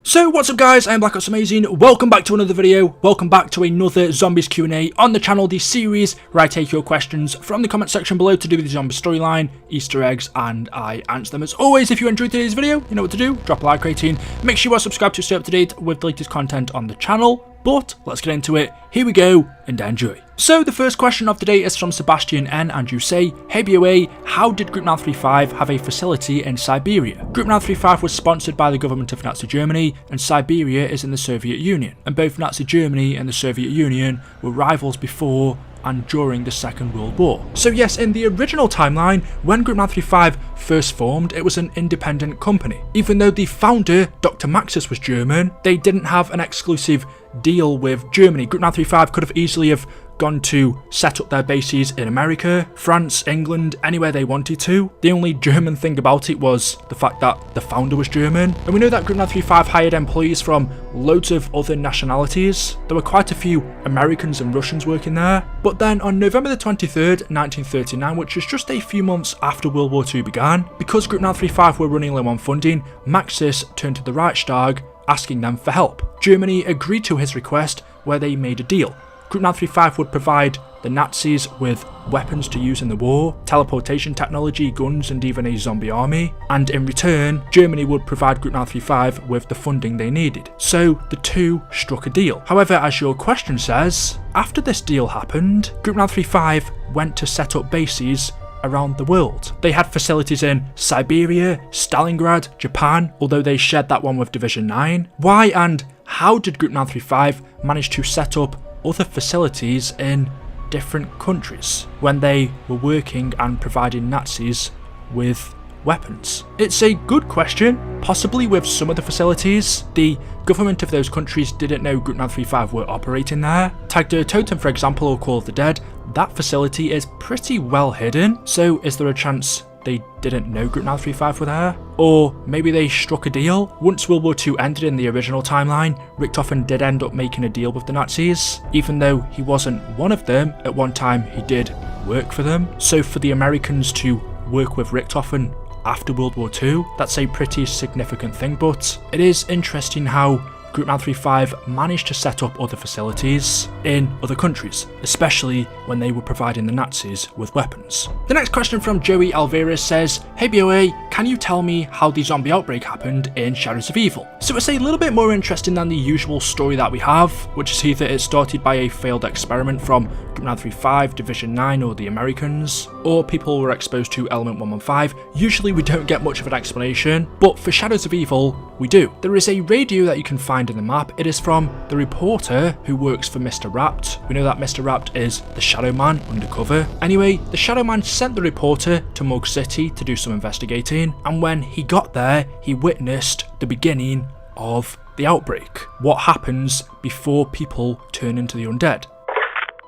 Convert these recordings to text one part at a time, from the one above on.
So what's up guys, I'm Amazing. Welcome back to another video, welcome back to another Zombies Q&A on the channel, the series where I take your questions from the comment section below to do with the zombie storyline, Easter eggs, and I answer them. As always, if you enjoyed today's video, you know what to do, drop a like rating, make sure you are subscribed to stay up to date with the latest content on the channel. But let's get into it, here we go, and enjoy. So the first question of the day is from Sebastian N, and you say, hey BOA, how did Group 935 have a facility in Siberia? Group 935 was sponsored by the government of Nazi Germany, and Siberia is in the Soviet Union, and both Nazi Germany and the Soviet Union were rivals before and during the Second World War. So yes, in the original timeline, when Group 935 first formed, it was an independent company. Even though the founder, Dr. Maxis, was German, they didn't have an exclusive deal with Germany. Group 935 could have easily have gone to set up their bases in America, France, England, anywhere they wanted to. The only German thing about it was the fact that the founder was German. And we know that Group 935 hired employees from loads of other nationalities. There were quite a few Americans and Russians working there. But then on November the 23rd, 1939, which was just a few months after World War II began, because Group 935 were running low on funding, Maxis turned to the Reichstag asking them for help. Germany agreed to his request, where they made a deal. Group 935 would provide the Nazis with weapons to use in the war, teleportation technology, guns, and even a zombie army, and in return, Germany would provide Group 935 with the funding they needed. So the two struck a deal. However, as your question says, after this deal happened, Group 935 went to set up bases around the world. They had facilities in Siberia, Stalingrad, Japan, although they shared that one with Division 9. Why and how did Group 935 manage to set up other facilities in different countries when they were working and providing Nazis with weapons? It's a good question. Possibly with some of the facilities, the government of those countries didn't know Group 935 were operating there. Tag der Toten, for example, or Call of the Dead, that facility is pretty well hidden, so is there a chance they didn't know Group 935 were there? Or maybe they struck a deal? Once World War II ended in the original timeline, Richthofen did end up making a deal with the Nazis. Even though he wasn't one of them, at one time he did work for them. So for the Americans to work with Richthofen after World War II, that's a pretty significant thing, but it is interesting how Group 935 managed to set up other facilities in other countries, especially when they were providing the Nazis with weapons. The next question from Joey Alvarez says, hey BOA, can you tell me how the zombie outbreak happened in Shadows of Evil? So it's a little bit more interesting than the usual story that we have, which is either it started by a failed experiment from Group 935, Division 9, or the Americans, or people were exposed to Element 115. Usually we don't get much of an explanation, but for Shadows of Evil, we do. There is a radio that you can find in the map. It is from the reporter who works for Mr. Rapt. We know that Mr. Rapt is the Shadow Man undercover. Anyway, the Shadow Man sent the reporter to Mug City to do some investigating, and when he got there, he witnessed the beginning of the outbreak. What happens before people turn into the undead.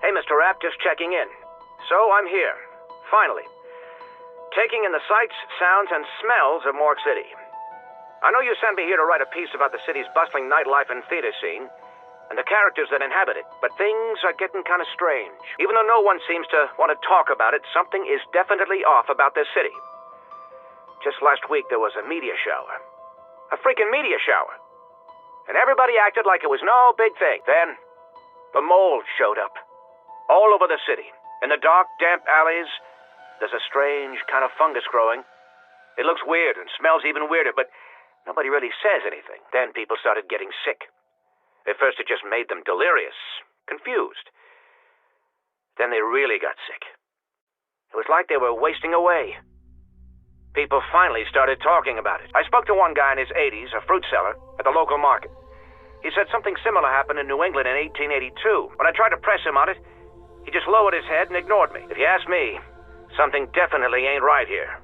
Hey Mr. Rapt, just checking in. So I'm here, finally. Taking in the sights, sounds, and smells of Morgue City. I know you sent me here to write a piece about the city's bustling nightlife and theater scene, and the characters that inhabit it, but things are getting kind of strange. Even though no one seems to want to talk about it, something is definitely off about this city. Just last week there was a media shower. A freaking media shower. And everybody acted like it was no big thing. Then, the mold showed up. All over the city. In the dark, damp alleys, there's a strange kind of fungus growing. It looks weird and smells even weirder, but nobody really says anything. Then people started getting sick. At first it just made them delirious, confused. Then they really got sick. It was like they were wasting away. People finally started talking about it. I spoke to one guy in his 80s, a fruit seller, at the local market. He said something similar happened in New England in 1882. When I tried to press him on it, he just lowered his head and ignored me. If you ask me, something definitely ain't right here.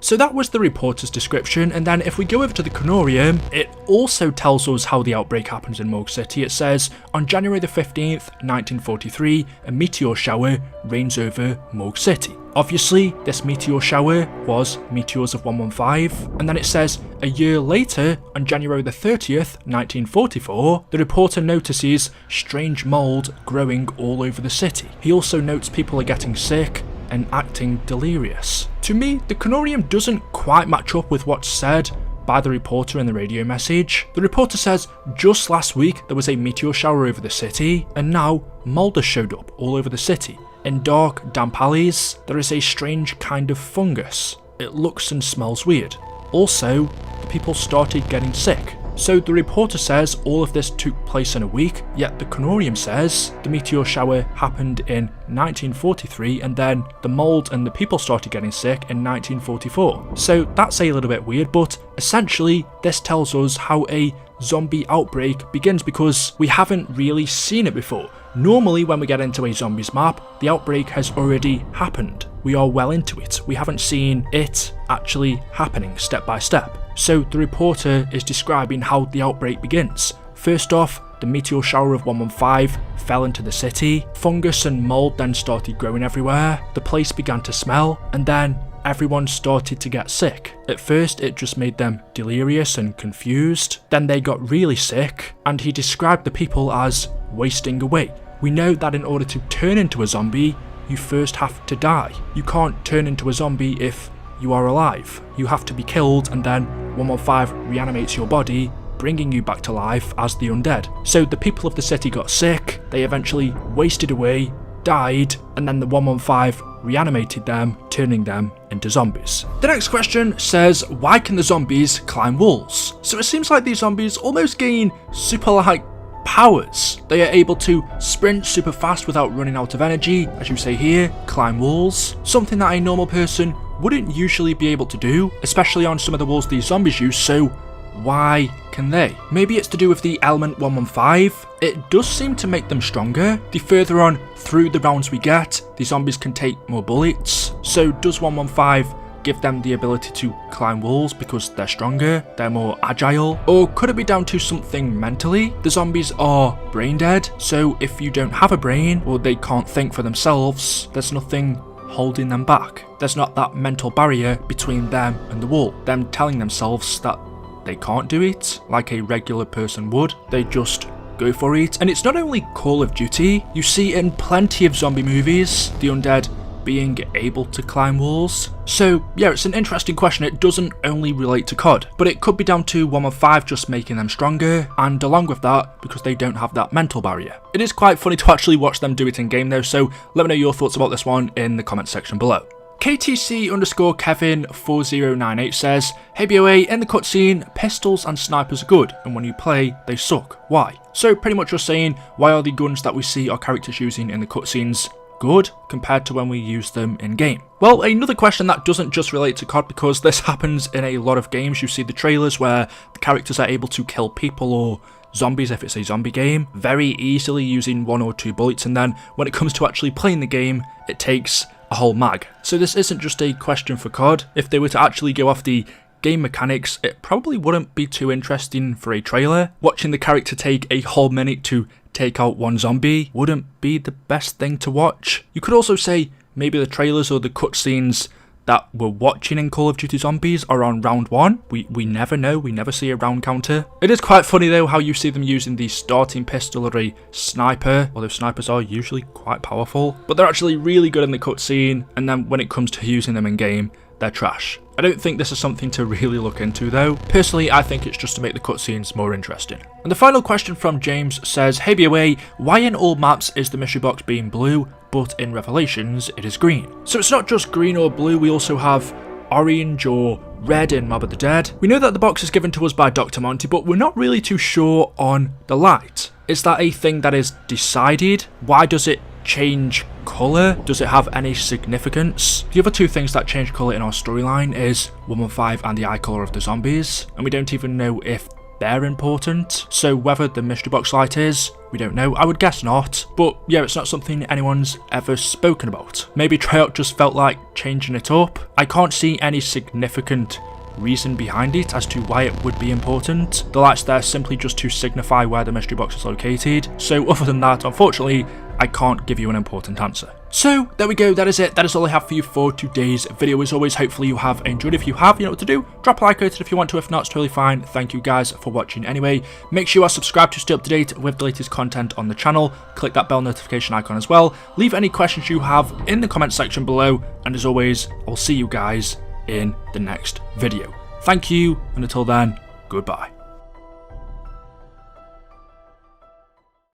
So that was the reporter's description, and then if we go over to the Canorium, it also tells us how the outbreak happens in Morgue City. It says, on January the 15th, 1943, a meteor shower rains over Morgue City. Obviously, this meteor shower was meteors of 115, and then it says, a year later, on January the 30th, 1944, the reporter notices strange mold growing all over the city. He also notes people are getting sick and acting delirious. To me, the Canorium doesn't quite match up with what's said by the reporter in the radio message. The reporter says just last week there was a meteor shower over the city, and now mold has showed up all over the city. In dark, damp alleys, there is a strange kind of fungus. It looks and smells weird. Also, people started getting sick. So the reporter says all of this took place in a week, yet the Canorium says the meteor shower happened in 1943 and then the mold and the people started getting sick in 1944. So that's a little bit weird, but essentially this tells us how a zombie outbreak begins because we haven't really seen it before. Normally when we get into a zombies map, the outbreak has already happened. We are well into it. We haven't seen it actually happening step by step. So the reporter is describing how the outbreak begins. First off, the meteor shower of 115 fell into the city. Fungus and mold then started growing everywhere. The place began to smell, and then everyone started to get sick. At first it just made them delirious and confused. Then they got really sick, and he described the people as wasting away. We know that in order to turn into a zombie, you first have to die. You can't turn into a zombie if you are alive. You have to be killed, and then 115 reanimates your body, bringing you back to life as the undead. So the people of the city got sick, they eventually wasted away, died, and then the 115 reanimated them, turning them into zombies. The next question says, why can the zombies climb walls? So it seems like these zombies almost gain super-like powers. They are able to sprint super fast without running out of energy, as you say here, climb walls, something that a normal person wouldn't usually be able to do, especially on some of the walls these zombies use, so why can they? Maybe it's to do with the element 115. It does seem to make them stronger. The further on through the rounds we get, the zombies can take more bullets. So does 115 give them the ability to climb walls because they're stronger, they're more agile? Or could it be down to something mentally? The zombies are brain dead, so if you don't have a brain or they can't think for themselves, there's nothing holding them back. There's not that mental barrier between them and the wall, them telling themselves that they can't do it like a regular person would. They just go for it. And it's not only Call of Duty, you see in plenty of zombie movies the undead being able to climb walls. So yeah, it's an interesting question. It doesn't only relate to COD, but it could be down to 115 just making them stronger, and along with that, because they don't have that mental barrier. It is quite funny to actually watch them do it in game though, so let me know your thoughts about this one in the comment section below. KTC_Kevin4098 says, hey BOA, in the cutscene, pistols and snipers are good, and when you play, they suck. Why? So pretty much just saying, why are the guns that we see our characters using in the cutscenes good compared to when we use them in game? Well, another question that doesn't just relate to COD, because this happens in a lot of games. You see the trailers where the characters are able to kill people or zombies if it's a zombie game very easily using 1 or 2 bullets, and then when it comes to actually playing the game, it takes a whole mag. So this isn't just a question for COD. If they were to actually go off the game mechanics, it probably wouldn't be too interesting for a trailer. Watching the character take a whole minute to take out one zombie wouldn't be the best thing to watch. You could also say maybe the trailers or the cutscenes that we're watching in Call of Duty Zombies are on round 1. We never know, we never see a round counter. It is quite funny though how you see them using the starting pistol or a sniper, although snipers are usually quite powerful, but they're actually really good in the cutscene, and then when it comes to using them in game, they're trash. I don't think this is something to really look into though. Personally, I think it's just to make the cutscenes more interesting. And the final question from James says, hey BOA, why in all maps is the mystery box being blue, but in Revelations it is green? So it's not just green or blue, we also have orange or red in Mob of the Dead. We know that the box is given to us by Dr. Monty, but we're not really too sure on the light. Is that a thing that is decided? Why does it change colour? Does it have any significance? The other two things that change colour in our storyline is 115 and the eye colour of the zombies, and we don't even know if they're important. So whether the mystery box light is, we don't know. I would guess not, but yeah, it's not something anyone's ever spoken about. Maybe Treyarch just felt like changing it up. I can't see any significant reason behind it as to why it would be important. The light's there simply just to signify where the mystery box is located. So other than that, unfortunately, I can't give you an important answer. So there we go, that is it. That is all I have for you for today's video. As always, hopefully you have enjoyed. If you have, you know what to do. Drop a like on it if you want to. If not, it's totally fine. Thank you guys for watching anyway. Make sure you are subscribed to stay up to date with the latest content on the channel. Click that bell notification icon as well. Leave any questions you have in the comment section below. And as always, I'll see you guys in the next video. Thank you, and until then, goodbye.